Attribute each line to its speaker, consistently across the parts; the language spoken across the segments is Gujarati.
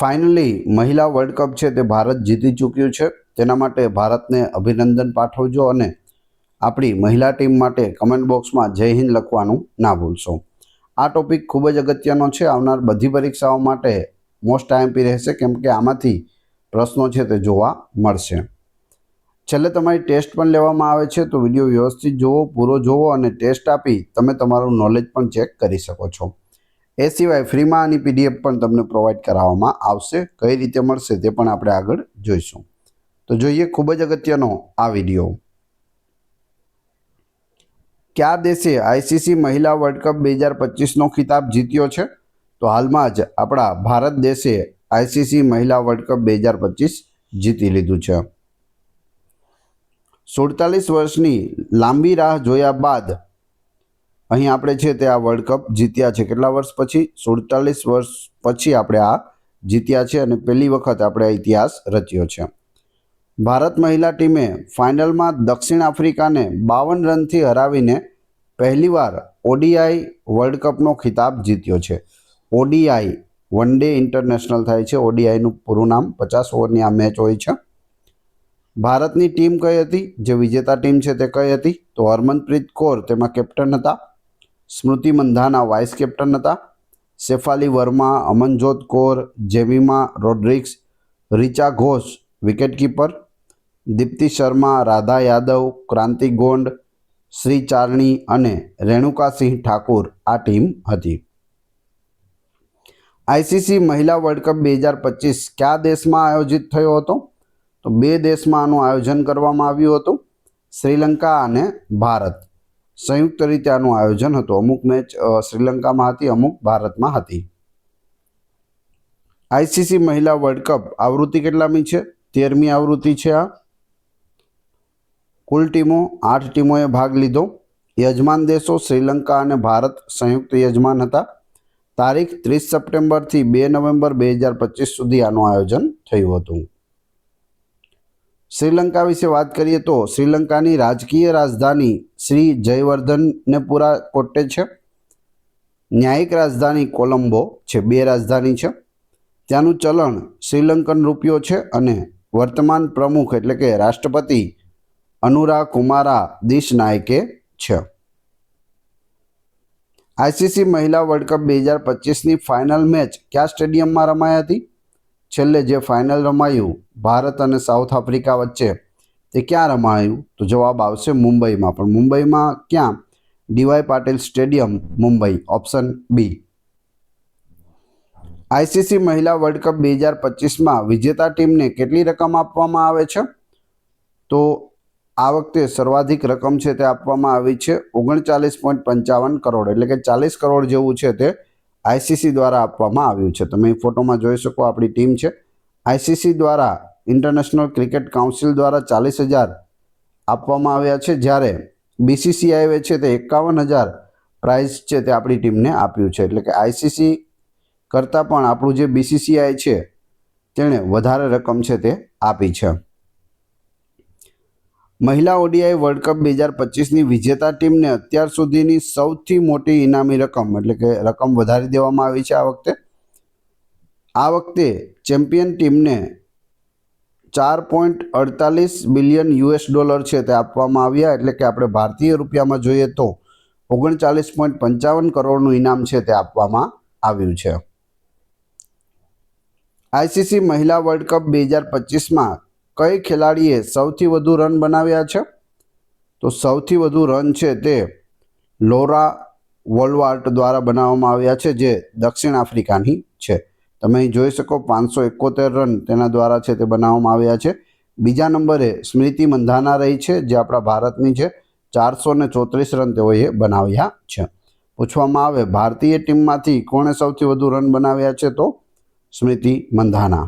Speaker 1: ફાઇનલી મહિલા વર્લ્ડ કપ છે તે ભારત જીતી ચૂક્યું છે। તેના માટે ભારતને અભિનંદન પાઠવજો અને આપણી મહિલા ટીમ માટે કમેન્ટ બોક્સમાં જય હિન્દ લખવાનું ના ભૂલશો। આ ટોપિક ખૂબ જ અગત્યનો છે, આવનાર બધી પરીક્ષાઓ માટે મોસ્ટ આઈએમપી રહેશે, કેમ કે આમાંથી પ્રશ્નો છે તે જોવા મળશે। છેલ્લે તમારી ટેસ્ટ પણ લેવામાં આવે છે, તો વિડીયો વ્યવસ્થિત જુઓ, પૂરો જુઓ અને ટેસ્ટ આપી તમે તમારું નોલેજ પણ ચેક કરી શકો છો। એ સિવાય ફ્રીમાં આની પીડીએફ પણ તમને પ્રોવાઈડ કરાવવામાં આવશે। કઈ રીતે મળશે તે પણ આપણે આગળ જોઈશું। તો જોઈએ ખૂબ જ અગત્યનો આ વિડીયો। કયા દેશે આઈસીસી મહિલા વર્લ્ડ કપ 2025નો ખિતાબ જીત્યો છે? તો હાલમાં જ આપણા ભારત દેશે આઈસીસી મહિલા વર્લ્ડ કપ 2025 જીતી લીધું છે। 47 વર્ષની લાંબી રાહ જોયા બાદ અહીં આપણે છે તે આ વર્લ્ડ કપ જીત્યા છે। કેટલા વર્ષ પછી? 47 વર્ષ પછી આપણે આ જીત્યા છે અને પહેલી વખત આપણે આ ઇતિહાસ રચ્યો છે। ભારત મહિલા ટીમે ફાઇનલમાં દક્ષિણ આફ્રિકાને 52 રનથી હરાવીને પહેલીવાર ઓડીઆઈ વર્લ્ડ કપનો ખિતાબ જીત્યો છે। ઓડીઆઈ વન ડે ઇન્ટરનેશનલ થાય છે। ઓડીઆઈનું પૂરું નામ 50 ઓવરની આ મેચ હોય છે। ભારતની ટીમ કઈ હતી? જે વિજેતા ટીમ છે તે કઈ હતી? તો હરમનપ્રીત કૌર તેમાં કેપ્ટન હતા, સ્મૃતિ મંધાના વાઇસ કેપ્ટન હતા, શેફાલી વર્મા, અમનજોત કૌર, જેમિમા રોડ્રિગ્સ, રિચા ઘોષ વિકેટકીપર, દીપ્તિ શર્મા, રાધા યાદવ, ક્રાંતિ ગોંડ, શ્રી ચારણી અને રેણુકા સિંહ ઠાકુર આ ટીમ હતી। આઈસીસી મહિલા વર્લ્ડ કપ 2025 કયા દેશમાં આયોજિત થયો હતો? તો બે દેશમાં આનું આયોજન કરવામાં આવ્યું હતું, શ્રીલંકા અને ભારત। સંયુક્ત રીતે આનું આયોજન હતું। અમુક મેચ શ્રીલંકામાં હતી, અમુક ભારતમાં હતી। આઈસીસી મહિલા વર્લ્ડ કપ આવૃત્તિ કેટલામી છે? 13મી આવૃત્તિ છે આ। કુલ ટીમો 8 ટીમોએ ભાગ લીધો। યજમાન દેશો શ્રીલંકા અને ભારત સંયુક્ત યજમાન હતા। તારીખ 30 સપ્ટેમ્બરથી 2 નવેમ્બર 2025 સુધી આનું આયોજન થયું હતું। શ્રીલંકા વિશે વાત કરીએ તો શ્રીલંકાની રાજકીય રાજધાની શ્રી જયવર્ધનેપુરા કોટ્ટે છે। ન્યાયિક રાજધાની કોલંબો છે। 2 રાજધાની છે। ત્યાંનું ચલણ શ્રીલંકન રૂપિયો છે અને વર્તમાન પ્રમુખ એટલે કે રાષ્ટ્રપતિ અનુરા કુમારા દિસનાયકે છે। આઈસીસી મહિલા વર્લ્ડ કપ 2025ની ફાઇનલ મેચ કયા સ્ટેડિયમમાં રમાઈ હતી? છેલ્લે જે ફાઇનલ રમાયું ભારત અને સાઉથ આફ્રિકા વચ્ચે તે ક્યાં રમાયું? તો જવાબ આવશે મુંબઈમાં। પણ મુંબઈમાં ક્યાં? DY Patil stadium, Mumbai, option B. ICC મહિલા વર્લ્ડ કપ 2025માં વિજેતા ટીમને કેટલી રકમ આપવામાં આવે છે? તો આ વખતે સર્વાધિક રકમ છે તે આપવામાં આવી છે 39.55 કરોડ, એટલે કે 40 કરોડ જેવું છે તે આઈસીસી દ્વારા આપવામાં આવ્યું છે। તમે ફોટોમાં જોઈ શકો આપણી ટીમ છે। આઈસીસી દ્વારા ઇન્ટરનેશનલ ક્રિકેટ કાઉન્સિલ દ્વારા 40,000 આપવામાં આવ્યા છે, જ્યારે બીસીસીઆઈએ છે તે 51,000 પ્રાઇઝ છે તે આપણી ટીમને આપ્યું છે। એટલે કે આઈસીસી કરતાં પણ આપણું જે બીસીસીઆઈ છે તેણે વધારે રકમ છે તે આપી છે। મહિલા ઓડીઆઈ વર્લ્ડ કપ 2025ની વિજેતા ટીમને અત્યાર સુધીની સૌથી મોટી ઇનામી રકમ એટલે કે રકમ વધારી દેવામાં આવી છે આ વખતે ચેમ્પિયન ટીમને $4.48 બિલિયન છે તે આપવામાં આવ્યા। એટલે કે આપણે ભારતીય રૂપિયામાં જોઈએ તો 39.55 કરોડનું ઇનામ છે તે આપવામાં આવ્યું છે। આઈસીસી મહિલા વર્લ્ડ કપ 2025માં કઈ ખેલાડીએ સૌથી વધુ રન બનાવ્યા છે? તો સૌથી વધુ રન છે તે લોરા વોલવાર્ટ દ્વારા બનાવવામાં આવ્યા છે, જે દક્ષિણ આફ્રિકાની છે। તમે અહીં જોઈ શકો 571 રન તેના દ્વારા છે તે બનાવવામાં આવ્યા છે। બીજા નંબરે સ્મૃતિ મંધાના રહી છે, જે આપણા ભારતની છે। 434 રન તેઓએ બનાવ્યા છે। પૂછવામાં આવે ભારતીય ટીમમાંથી કોણે સૌથી વધુ રન બનાવ્યા છે? તો સ્મૃતિ મંધાના।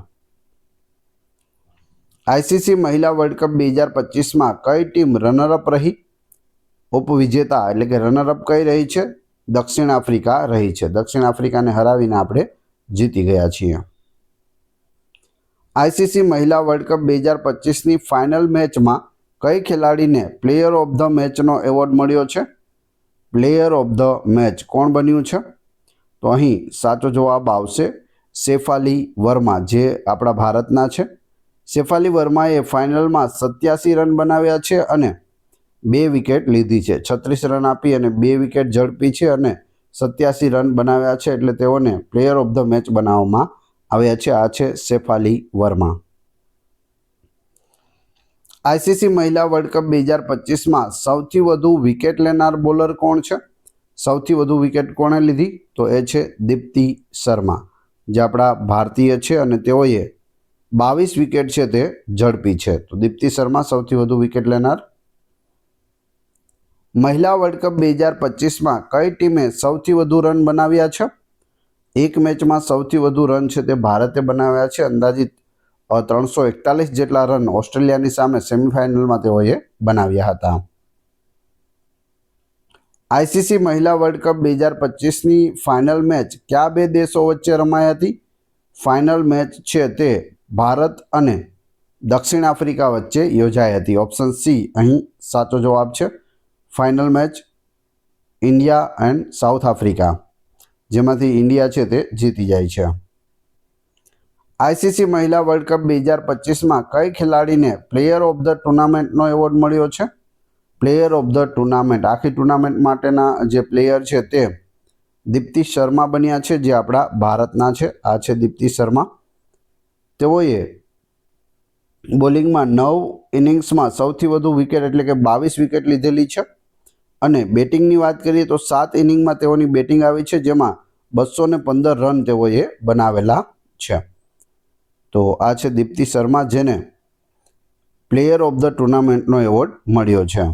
Speaker 1: આઈસીસી મહિલા વર્લ્ડ કપ 2025માં કઈ ટીમ રનરઅપ રહી? ઉપવિજેતા એટલે કે રનરઅપ કઈ રહી છે? દક્ષિણ આફ્રિકા રહી છે। દક્ષિણ આફ્રિકાને હરાવીને આપણે જીતી ગયા છીએ। આઈસીસી મહિલા વર્લ્ડ કપ 2025ની ફાઇનલ મેચમાં કઈ ખેલાડીને પ્લેયર ઓફ ધ મેચનો એવોર્ડ મળ્યો છે? પ્લેયર ઓફ ધ મેચ કોણ બન્યું છે? તો અહીં સાચો જવાબ આવશે શેફાલી વર્મા, જે આપણા ભારતના છે. શેફાલી વર્માએ ફાઇનલમાં 87 રન બનાવ્યા છે અને 2 વિકેટ લીધી છે. 36 રન આપી અને 2 વિકેટ ઝડપી છે અને 87 રન બનાવ્યા છે, એટલે તેઓને પ્લેયર ઓફ ધ મેચ બનાવવામાં આવ્યા છે. આ છે શેફાલી વર્મા. આઈસીસી મહિલા વર્લ્ડ કપ 2025માં સૌથી વધુ વિકેટ લેનાર બોલર કોણ છે? સૌથી વધુ વિકેટ કોણે લીધી? તો એ છે દીપ્તિ શર્મા, જે આપણા ભારતીય છે અને તેઓએ 22 વિકેટ છે તે ઝડપી છે. તો દીપ્તિ શર્મા સૌથી વધુ વિકેટ લેનાર. મહિલા વર્લ્ડ કપ 2025માં કઈ ટીમે સૌથી વધુ રન બનાવ્યા છે? એક મેચમાં સૌથી વધુ રન છે તે ભારતે બનાવ્યા છે. અંદાજિત 341 જેટલા રન ઓસ્ટ્રેલિયાની સામે સેમીફાઇનલમાં તેઓએ બનાવ્યા હતા. આઈસીસી મહિલા વર્લ્ડ કપ 2025ની ફાઇનલ મેચ કયા બે દેશો વચ્ચે રમાઈ હતી? ફાઇનલ મેચ છે તે ભારત અને દક્ષિણ આફ્રિકા વચ્ચે યોજાઈ હતી. ઓપ્શન સી અહીં સાચો જવાબ છે. Final match India and south Africa, જેમાંથી ઇન્ડિયા છે તે જીતી જાય છે. આઈસીસી મહિલા વર્લ્ડ કપ 2025માં કઈ ખેલાડીને પ્લેયર ઓફ ધ ટુર્નામેન્ટનો એવોર્ડ મળ્યો છે? પ્લેયર ઓફ ધ ટુર્નામેન્ટ, આખી ટુર્નામેન્ટ માટેના જે પ્લેયર છે તે દીપ્તિ શર્મા બન્યા છે, જે આપણા ભારતના છે. આ છે દીપ્તિ શર્મા. તેઓએ બોલિંગમાં 9 ઇનિંગ્સમાં સૌથી વધુ વિકેટ એટલે કે 22 વિકેટ લીધેલી છે. અને બેટિંગની વાત કરીએ તો 7 ઇનિંગમાં તેઓની બેટિંગ આવી છે, જેમાં 215 રન તેઓએ બનાવેલા છે. તો આ છે દીપ્તિ શર્મા, જેને પ્લેયર ઓફ ધ ટુર્નામેન્ટનો એવોર્ડ મળ્યો છે.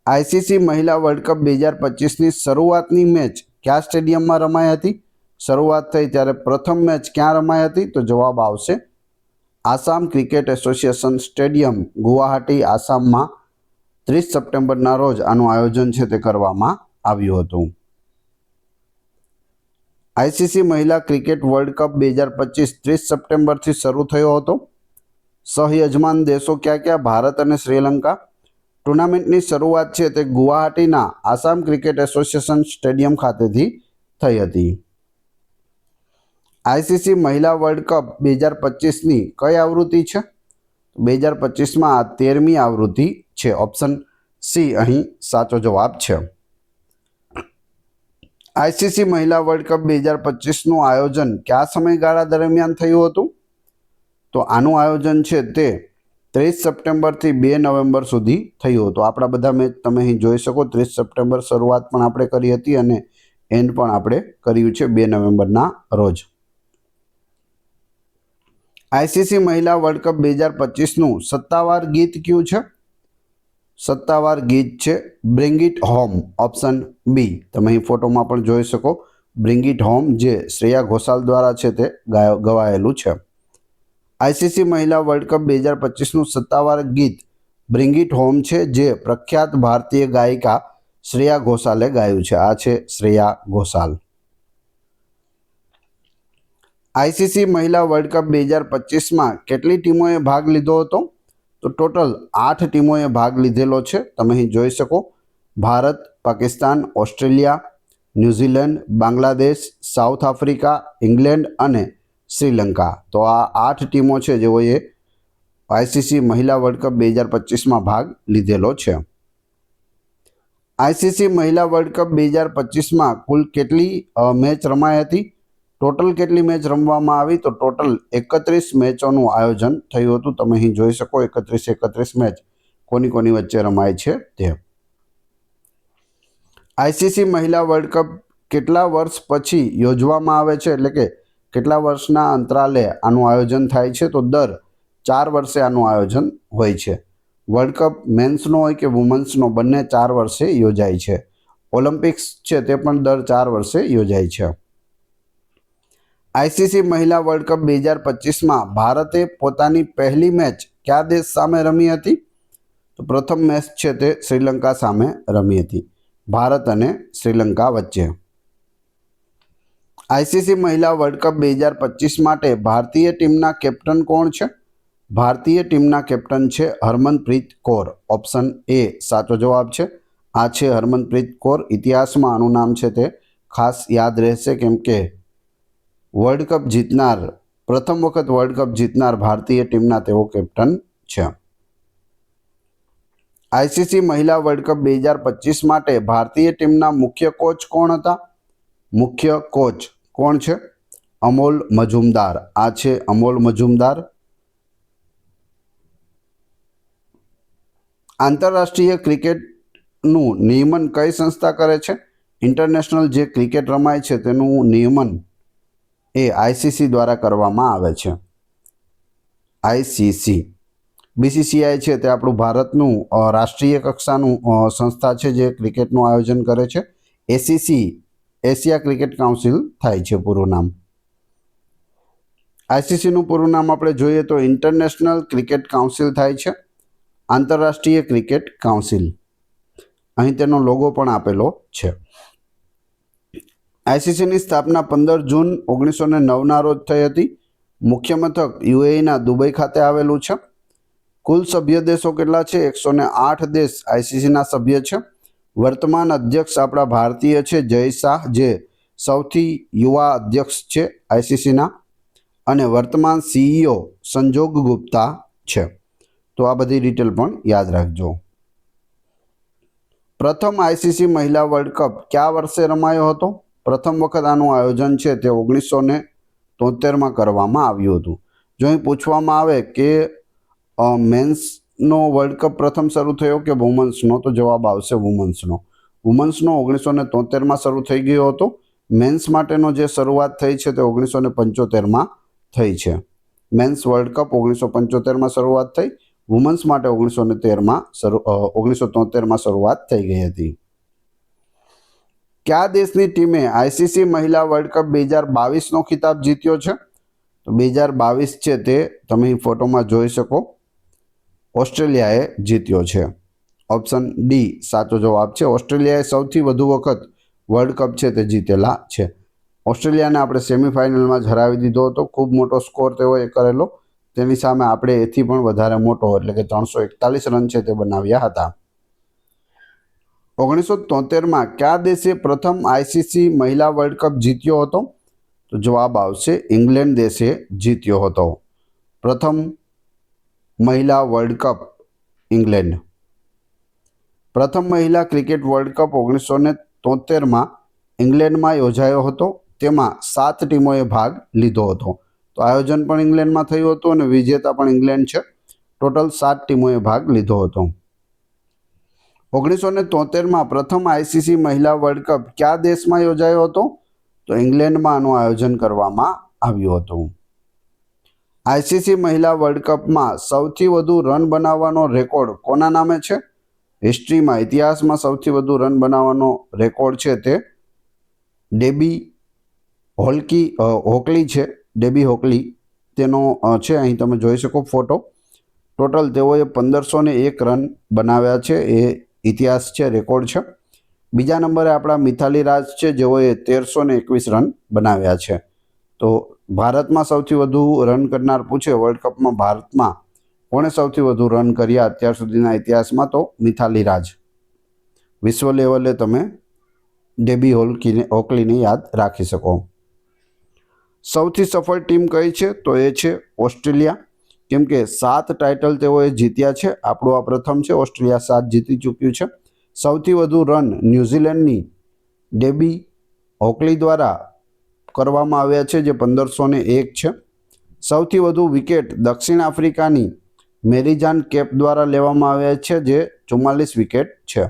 Speaker 1: આઈસીસી મહિલા વર્લ્ડ કપ 2025ની શરૂઆતની મેચ કયા સ્ટેડિયમમાં રમાઈ હતી? શરૂઆત થઈ ત્યારે પ્રથમ મેચ ક્યાં રમાઈ હતી? તો જવાબ આવશે Assam cricket association stadium, Guwahati, આસામમાં 30 સપ્ટેમ્બરના રોજ આનું આયોજન છે તે કરવામાં આવ્યું હતું. આઈસીસી મહિલા ક્રિકેટ વર્લ્ડ કપ 2025 30 સપ્ટેમ્બરથી શરૂ થયો હતો. સહયજમાન દેશો ક્યાં ક્યાં? ભારત અને શ્રીલંકા. ટુર્નામેન્ટની શરૂઆત છે તે ગુવાહાટીના આસામ ક્રિકેટ એસોસિએશન સ્ટેડિયમ ખાતેથી થઈ હતી. આઈસીસી મહિલા વર્લ્ડ કપ 2025ની કઈ આવૃત્તિ છે? 2025માં આ 13મી આવૃત્તિ છે. ઓપ્શન સી અહીં સાચો જવાબ છે. આઈસીસી મહિલા વર્લ્ડ કપ 2025નું આયોજન કયા સમયગાળા દરમિયાન થયું હતું? તો આનું આયોજન છે તે 30 સપ્ટેમ્બરથી 2 નવેમ્બર સુધી થયું હતું. આપણા બધા મેચ તમે અહીં જોઈ શકો. 30 સપ્ટેમ્બર શરૂઆત પણ આપણે કરી હતી અને એન્ડ પણ આપણે કર્યું છે 2 નવેમ્બરના રોજ. આઈસીસી મહિલા વર્લ્ડ કપ 2025નું સત્તાવાર ગીત કયું છે? સત્તાવાર ગીત છે bring it home. Option B. તમે અહીં ફોટોમાં પણ જોઈ શકો. બ્રિંગ ઇટ હોમ, જે શ્રેયા ઘોષાલ દ્વારા છે તે ગવાયેલું છે. આઈસીસી મહિલા વર્લ્ડ કપ 2025નું સત્તાવાર ગીત બ્રિંગ ઇટ હોમ છે, જે પ્રખ્યાત ભારતીય ગાયિકા શ્રેયા ઘોષાલે ગાયું છે. આ છે શ્રેયા ઘોષાલ. આઈસીસી મહિલા વર્લ્ડ કપ 2025માં કેટલી ટીમોએ ભાગ લીધો હતો? તો ટોટલ 8 ટીમોએ ભાગ લીધેલો છે. તમે અહીં જોઈ શકો. Bharat, Pakistan, Australia, New Zealand, Bangladesh, south Africa, England અને શ્રીલંકા. તો આ 8 ટીમો છે જેઓએ આઈસીસી મહિલા વર્લ્ડ કપ 2025માં ભાગ લીધેલો છે. આઈસીસી મહિલા વર્લ્ડ કપ 2025માં કુલ કેટલી મેચ રમાઈ હતી? ટોટલ કેટલી મેચ રમવામાં આવી? તો ટોટલ 31 મેચોનું આયોજન થયું હતું. તમે અહીં જોઈ શકો 31 મેચ કોની કોની વચ્ચે રમાય છે તે. આઈસીસી મહિલા વર્લ્ડ કપ કેટલા વર્ષ પછી યોજવામાં આવે છે, એટલે કે કેટલા વર્ષના અંતરાલે આનું આયોજન થાય છે? તો દર 4 વર્ષે આનું આયોજન હોય છે. વર્લ્ડ કપ મેન્સનો હોય કે વુમન્સનો, બંને 4 વર્ષે યોજાય છે. ઓલિમ્પિક્સ છે તે પણ દર 4 વર્ષે યોજાય છે. આઈસીસી મહિલા વર્લ્ડ કપ 2025માં ભારતે પોતાની પહેલી મેચ કયા દેશ સામે રમી હતી? તો પ્રથમ મેચ છે તે શ્રીલંકા સામે રમી હતી, ભારત અને શ્રીલંકા વચ્ચે. આઈસીસી મહિલા વર્લ્ડ કપ 2025 માટે ભારતીય ટીમના કેપ્ટન કોણ છે? ભારતીય ટીમના કેપ્ટન છે હરમનપ્રીત કૌર. ઓપ્શન એ સાચો જવાબ છે. આ છે હરમનપ્રીત કૌર. ઇતિહાસમાં આનું નામ છે તે ખાસ યાદ રહેશે, કેમ કે વર્લ્ડ કપ જીતનાર પ્રથમ વખત વર્લ્ડ કપ જીતનાર ભારતીય ટીમના તેઓ કેપ્ટન છે. આઈસીસી મહિલા વર્લ્ડ કપ 2025 માટે ભારતીય ટીમના મુખ્ય કોચ કોણ હતા? મુખ્ય કોચ કોણ છે? અમોલ મજુમદાર. આ છે અમોલ મજુમદાર. આંતરરાષ્ટ્રીય ક્રિકેટનું નિયમન કઈ સંસ્થા કરે છે? ઇન્ટરનેશનલ જે ક્રિકેટ રમાય છે તેનું નિયમન એ આઈસીસી દ્વારા કરવામાં આવે છે. આઈસીસી. બીસીસીઆઈ છે તે આપણું ભારતનું રાષ્ટ્રીય કક્ષાનું સંસ્થા છે જે ક્રિકેટનું આયોજન કરે છે. એસીસી એશિયા ક્રિકેટ કાઉન્સિલ થાય છે પૂરું નામ. આઈસીસીનું પૂરું નામ આપણે જોઈએ તો ઇન્ટરનેશનલ ક્રિકેટ કાઉન્સિલ થાય છે. આંતરરાષ્ટ્રીય ક્રિકેટ કાઉન્સિલ. અહીં તેનો લોગો પણ આપેલો છે. આઈસીસીની સ્થાપના 15 જૂન 1909ના રોજ થઈ હતી. મુખ્ય મથક યુએઈના દુબઈ ખાતે આવેલું છે. કુલ સભ્ય દેશો કેટલા છે? 108 દેશ આઈસીસીના સભ્ય છે. વર્તમાન અધ્યક્ષ આપણા ભારતીય છે જય શાહ, જે સૌથી યુવા અધ્યક્ષ છે આઈસીસીના. અને વર્તમાન સીઈઓ સંજોગ ગુપ્તા છે. તો આ બધી ડિટેલ પણ યાદ રાખજો. પ્રથમ આઈસીસી મહિલા વર્લ્ડ કપ કયા વર્ષે રમાયો હતો? પ્રથમ વખત આનું આયોજન છે તે 1973માં કરવામાં આવ્યું હતું. જો અહીં પૂછવામાં આવે કે મેન્સનો વર્લ્ડ કપ પ્રથમ શરૂ થયો કે વુમન્સનો, તો જવાબ આવશે વુમન્સનો. વુમન્સનો 1973માં શરૂ થઈ ગયો હતો. મેન્સ માટેનો જે શરૂઆત થઈ છે તે 1975માં થઈ છે. મેન્સ વર્લ્ડ કપ 1975માં શરૂઆત થઈ. વુમન્સ માટે 1973માં શરૂઆત થઈ ગઈ હતી. કયા દેશની ટીમે આઈસીસી મહિલા વર્લ્ડ કપ 2022નો ખિતાબ જીત્યો છે? તો 2022 છે તે તમે ફોટોમાં જોઈ શકો. ઓસ્ટ્રેલિયાએ જીત્યો છે. ઓપ્શન ડી સાચો જવાબ છે. ઓસ્ટ્રેલિયાએ સૌથી વધુ વખત વર્લ્ડ કપ છે તે જીતેલા છે. ઓસ્ટ્રેલિયાને આપણે સેમિફાઇનલમાં જ હરાવી દીધો હતો. ખૂબ મોટો સ્કોર તેઓએ કરેલો. તેની સામે આપણે એથી પણ વધારે મોટો એટલે કે 341 રન છે તે બનાવ્યા હતા. 1973માં કયા દેશે પ્રથમ આઈસીસી મહિલા વર્લ્ડ કપ જીત્યો હતો? તો જવાબ આવશે ઇંગ્લેન્ડ દેશે જીત્યો હતો પ્રથમ મહિલા વર્લ્ડ કપ. ઇંગ્લેન્ડ. પ્રથમ મહિલા ક્રિકેટ વર્લ્ડ કપ 1973માં ઇંગ્લેન્ડમાં યોજાયો હતો. તેમાં 7 ટીમોએ ભાગ લીધો હતો. તો આયોજન પણ ઇંગ્લેન્ડમાં થયું હતું અને વિજેતા પણ ઇંગ્લેન્ડ છે. ટોટલ 7 ટીમોએ ભાગ લીધો હતો. 1973માં પ્રથમ આઈસીસી મહિલા વર્લ્ડ કપ કયા દેશમાં યોજાયો હતો? તો ઇંગ્લેન્ડમાં આનું આયોજન કરવામાં આવ્યું હતું. આઈસીસી મહિલા વર્લ્ડ કપમાં સૌથી વધુ રન બનાવવાનો રેકોર્ડ કોના નામે છે? હિસ્ટ્રીમાં ઇતિહાસમાં સૌથી વધુ રન બનાવવાનો રેકોર્ડ છે તે ડેબી હોકલી છે. ડેબી હોકલી તેનો છે. અહીં તમે જોઈ શકો ફોટો. ટોટલ તેઓએ 1501 રન બનાવ્યા છે. એ ઇતિહાસ છે, રેકોર્ડ છે. બીજા નંબરે આપણા મિથાલી રાજ છે, જેઓએ 1321 રન બનાવ્યા છે. તો ભારતમાં સૌથી વધુ રન કરનાર પૂછે વર્લ્ડ કપમાં ભારતમાં કોણે સૌથી વધુ રન કર્યા અત્યાર સુધીના ઇતિહાસમાં? તો મિથાલી રાજ. વિશ્વ લેવલે તમે ડેબી હોકલીને યાદ રાખી શકો. સૌથી સફળ ટીમ કઈ છે? તો એ છે ઓસ્ટ્રેલિયા. કેમ કે 7 ટાઇટલ તેઓએ જીત્યા છે. આપણું આ પ્રથમ છે. ઓસ્ટ્રેલિયા 7 જીતી ચૂક્યું છે. સૌથી વધુ રન ન્યૂઝીલેન્ડની ડેબી હોકલી દ્વારા કરવામાં આવ્યા છે, જે 1501 છે. સૌથી વધુ વિકેટ દક્ષિણ આફ્રિકાની મેરીજાન કેપ દ્વારા લેવામાં આવ્યા છે, જે 44 વિકેટ છે.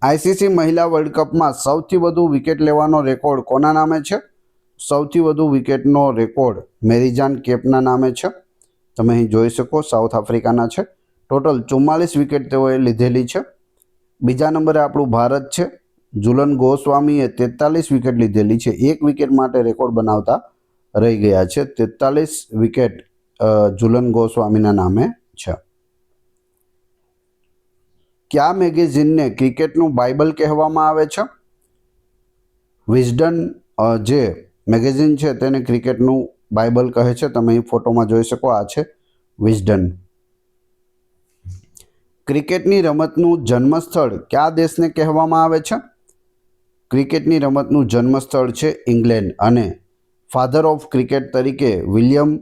Speaker 1: આઈસીસી મહિલા વર્લ્ડ કપમાં સૌથી વધુ વિકેટ લેવાનો રેકોર્ડ કોના નામે છે? સૌથી વધુ વિકેટનો રેકોર્ડ મેરીજાન કેપના નામે છે. તમે અહીં જોઈ શકો, સાઉથ આફ્રિકાના છે. ટોટલ 44 વિકેટ તેઓએ લીધેલી છે. બીજા નંબરે આપણું ભારત છે. ઝુલન ગોસ્વામીએ 43 વિકેટ લીધેલી છે. 1 વિકેટ માટે રેકોર્ડ બનાવતા રહી ગયા છે. 43 વિકેટ ઝુલન ગોસ્વામીના નામે છે. કયા મેગેઝિનને ક્રિકેટનું બાઇબલ કહેવામાં આવે છે? વિઝડન જે મેગેઝિન છે તેને ક્રિકેટનું બાઇબલ કહે છે. તમે અહીં ફોટોમાં જોઈ શકો, આ છે વિઝડન. ક્રિકેટની રમતનું જન્મસ્થળ કયા દેશને કહેવામાં આવે છે? ક્રિકેટની રમતનું જન્મસ્થળ છે ઇંગ્લેન્ડ અને ફાધર ઓફ ક્રિકેટ તરીકે વિલિયમ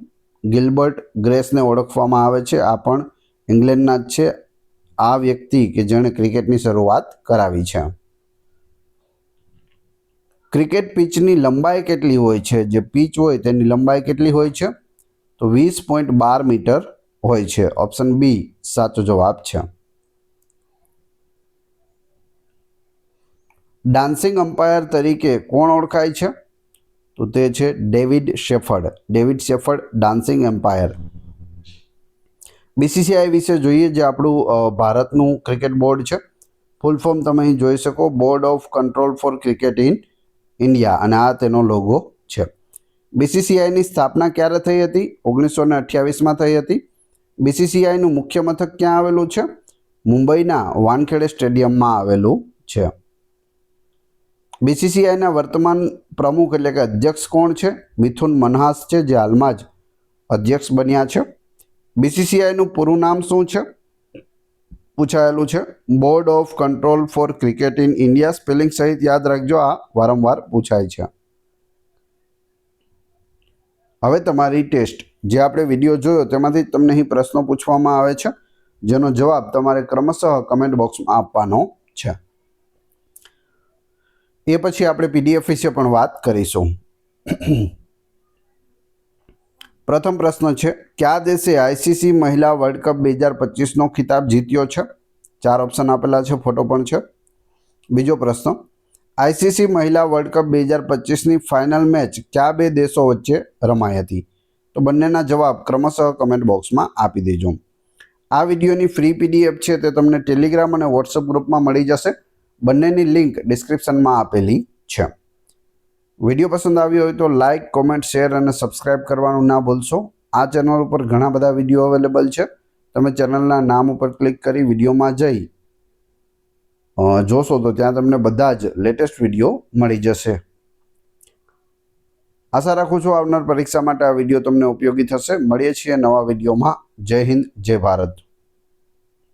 Speaker 1: ગિલ્બર્ટ ગ્રેસને ઓળખવામાં આવે છે. આ પણ ઇંગ્લેન્ડના જ છે આ વ્યક્તિ કે જેણે ક્રિકેટની શરૂઆત કરાવી છે. ક્રિકેટ પિચની લંબાઈ કેટલી હોય છે? જે પિચ હોય તેની લંબાઈ કેટલી હોય છે? તો 20.12 મીટર હોય છે. ઓપ્શન બી સાચો જવાબ છે. ડાન્સિંગ અમ્પાયર તરીકે કોણ ઓળખાય છે? તો તે છે David Shepherd. David Shepherd dancing umpire. BCCI વિશે જોઈએ, જે આપણું ભારતનું ક્રિકેટ બોર્ડ છે. ફૂલ ફોર્મ તમે અહીં જોઈ શકો, board of control for cricket in India, અને આ તેનો લોગો છે. બીસીસીઆઈની સ્થાપના ક્યારે થઈ હતી? 1928માં થઈ હતી. બીસીસીઆઈનું મુખ્ય મથક ક્યાં આવેલું છે? મુંબઈના વાનખેડે સ્ટેડિયમમાં આવેલું છે. બીસીસીઆઈના વર્તમાન પ્રમુખ એટલે કે અધ્યક્ષ કોણ છે? મિથુન મનહાસ છે, જે હાલમાં જ અધ્યક્ષ બન્યા છે. બીસીસીઆઈનું પૂરું નામ શું છે? પૂછાયેલું છે board of control for cricket in India. Spelling સહિત યાદ રાખજો, આ વારંવાર પૂછાય છે. હવે તમારી ટેસ્ટ, જે આપણે વિડીયો જોયો તેમાંથી તમને અહીં પ્રશ્નો પૂછવામાં આવે છે, જેનો જવાબ તમારે ક્રમશઃ કમેન્ટ બોક્સમાં આપવાનો છે. એ પછી આપણે પીડીએફ વિશે પણ વાત કરીશું. પ્રથમ પ્રશ્ન છે, કયા દેશે આઈસીસી મહિલા વર્લ્ડ કપ 2025નો ખિતાબ જીત્યો છે? 4 ઓપ્શન આપેલા છે, ફોટો પણ છે. બીજો પ્રશ્ન, આઈસીસી મહિલા વર્લ્ડ કપ 2025ની ફાઇનલ મેચ કયા બે દેશો વચ્ચે રમાઈ હતી? તો બંનેના જવાબ ક્રમશઃ કમેન્ટ બોક્સમાં આપી દેજો. આ વિડીયોની ફ્રી પીડીએફ છે તે તમને ટેલિગ્રામ અને વોટ્સઅપ ગ્રુપમાં મળી જશે. બંનેની લિંક ડિસ્ક્રિપ્શનમાં આપેલી છે. વિડીયો પસંદ આવ્યો હોય તો લાઇક, કોમેન્ટ, શેર અને સબસ્ક્રાઇબ કરવાનું ના ભૂલશો. આ ચેનલ ઉપર ઘણા બધા વિડીયો અવેલેબલ છે. તમે ચેનલના નામ ઉપર ક્લિક કરી વિડીયોમાં જઈ જોશો તો ત્યાં તમને બધા જ લેટેસ્ટ વિડીયો મળી જશે. આશા રાખું છું આવનાર પરીક્ષા માટે આ વિડીયો તમને ઉપયોગી થશે. મળીએ છીએ નવા વિડીયોમાં. જય હિન્દ, જય ભારત.